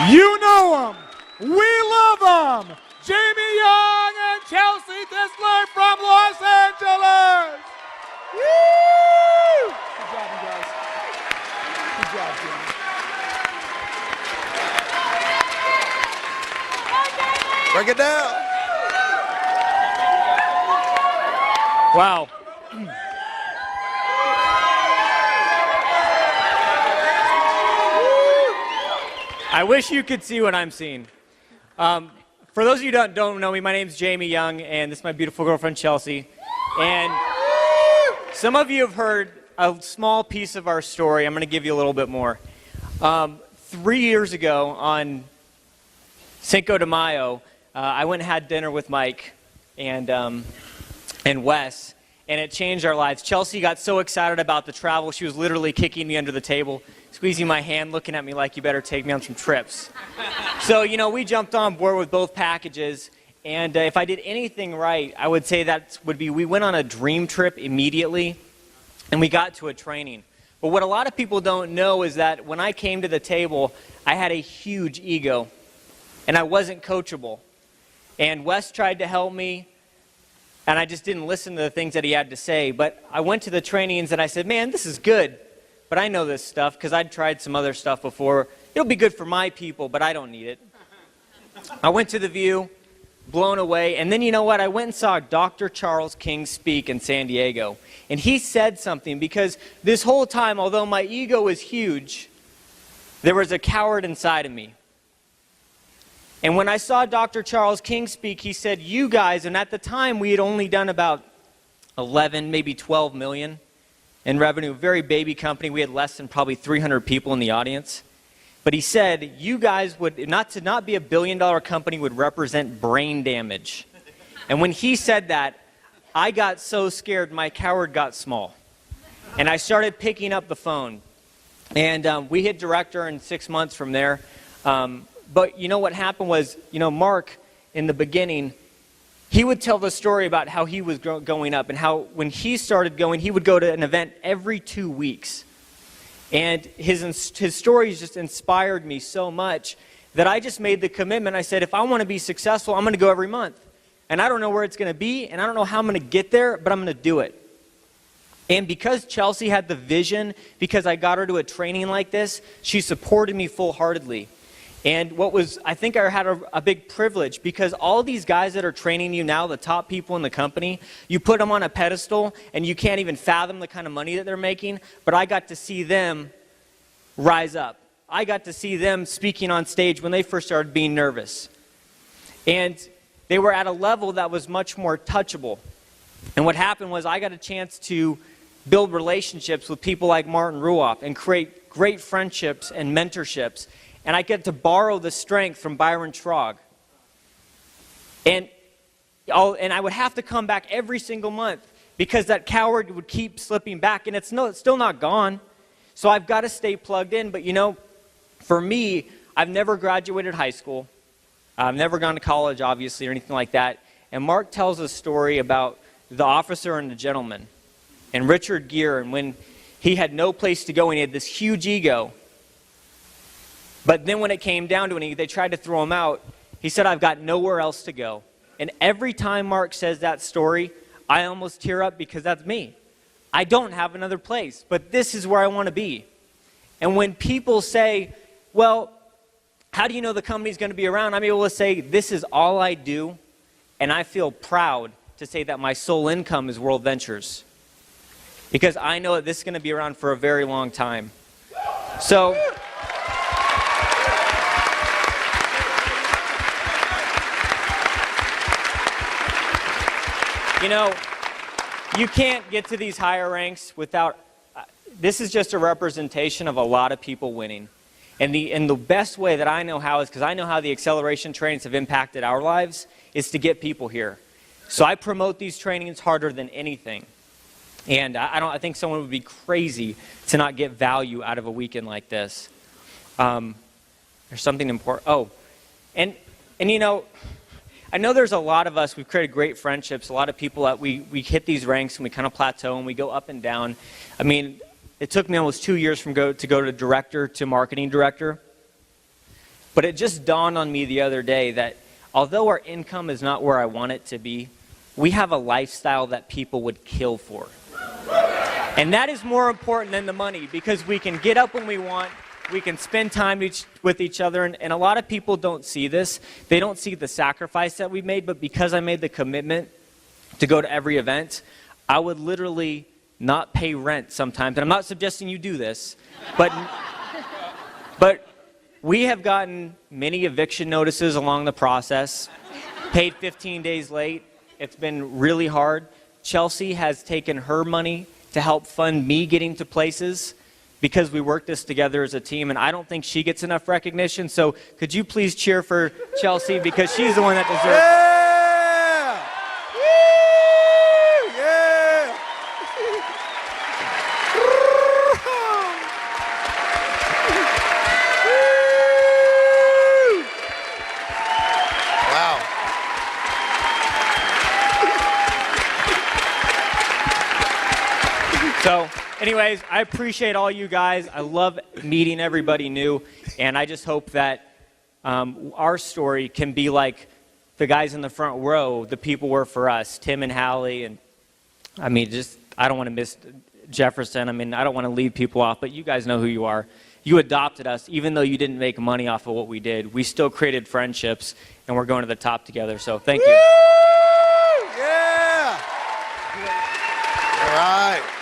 You know them. We love them. Jamie Young and Chelsea Titzer from Los Angeles. Woo! Good job, you guys. Good job, Jamie. Break it down. Wow. I wish you could see what I'm seeing. For those of you who don't know me, my name's Jamie Young, and this is my beautiful girlfriend, Chelsea. And some of you have heard a small piece of our story. I'm going to give you a little bit more. 3 years ago on Cinco de Mayo, I went and had dinner with Mike and Wes, and it changed our lives. Chelsea got so excited about the travel, she was literally kicking me under the table, squeezing my hand, looking at me like, you better take me on some trips. So, you know, we jumped on board with both packages, and if I did anything right, I would say that would be we went on a dream trip immediately, and we got to a training. But what a lot of people don't know is that when I came to the table, I had a huge ego, and I wasn't coachable. And Wes tried to help me, and I just didn't listen to the things that he had to say. But I went to the trainings, and I said, man, this is good, but I know this stuff because I'd tried some other stuff before. It'll be good for my people, but I don't need it. I went to the View, blown away, and then you know what? I went and saw Dr. Charles King speak in San Diego, and he said something because this whole time, although my ego was huge, there was a coward inside of me. And when I saw Dr. Charles King speak, he said, you guys, and at the time we had only done about 11, maybe 12 million in revenue, very baby company. We had less than probably 300 people in the audience. But he said, you guys would, not be a billion-dollar company would represent brain damage. And when he said that, I got so scared, my coward got small. And I started picking up the phone. And we hit director in 6 months from there. But you know what happened was, you know, Mark, in the beginning, he would tell the story about how he was going up and how when he started going, he would go to an event every 2 weeks. And his stories just inspired me so much that I just made the commitment. I said, if I want to be successful, I'm going to go every month. And I don't know where it's going to be, and I don't know how I'm going to get there, but I'm going to do it. And because Chelsea had the vision, because I got her to a training like this, she supported me full-heartedly. And I think I had a big privilege because all these guys that are training you now, the top people in the company, you put them on a pedestal and you can't even fathom the kind of money that they're making, but I got to see them rise up. I got to see them speaking on stage when they first started being nervous. And they were at a level that was much more touchable. And what happened was I got a chance to build relationships with people like Martin Ruoff and create great friendships and mentorships. And I get to borrow the strength from Byron Schrog. And I would have to come back every single month because that coward would keep slipping back, and it's still not gone. So I've got to stay plugged in. But you know, for me, I've never graduated high school. I've never gone to college, obviously, or anything like that. And Mark tells a story about the officer and the gentleman. And Richard Gere, and when he had no place to go and he had this huge ego. But then when it came down to it, they tried to throw him out, he said, I've got nowhere else to go. And every time Mark says that story, I almost tear up because that's me. I don't have another place, but this is where I want to be. And when people say, well, how do you know the company's going to be around? I'm able to say, this is all I do, and I feel proud to say that my sole income is WorldVentures. Because I know that this is going to be around for a very long time. So you know, you can't get to these higher ranks without, this is just a representation of a lot of people winning. And the best way that I know how is, because I know how the acceleration trainings have impacted our lives, is to get people here. So I promote these trainings harder than anything. And I think someone would be crazy to not get value out of a weekend like this. There's something important. Oh, and you know, I know there's a lot of us, we've created great friendships, a lot of people that we hit these ranks and we kind of plateau and we go up and down. I mean, it took me almost 2 years to go to director to marketing director. But it just dawned on me the other day that although our income is not where I want it to be, we have a lifestyle that people would kill for. And that is more important than the money, because we can get up when we want, we can spend time with each other, and a lot of people don't see this. They don't see the sacrifice that we made, but because I made the commitment to go to every event, I would literally not pay rent sometimes. And I'm not suggesting you do this, but we have gotten many eviction notices along the process, paid 15 days late. It's been really hard. Chelsea has taken her money to help fund me getting to places because we worked this together as a team, and I don't think she gets enough recognition. So could you please cheer for Chelsea, because she's the one that deserves it. So, anyways, I appreciate all you guys. I love meeting everybody new, and I just hope that our story can be like the guys in the front row, the people were for us, Tim and Hallie, and I don't want to miss Jefferson. I don't want to leave people off, but you guys know who you are. You adopted us, even though you didn't make money off of what we did. We still created friendships, and we're going to the top together, so thank you. Yeah! All right.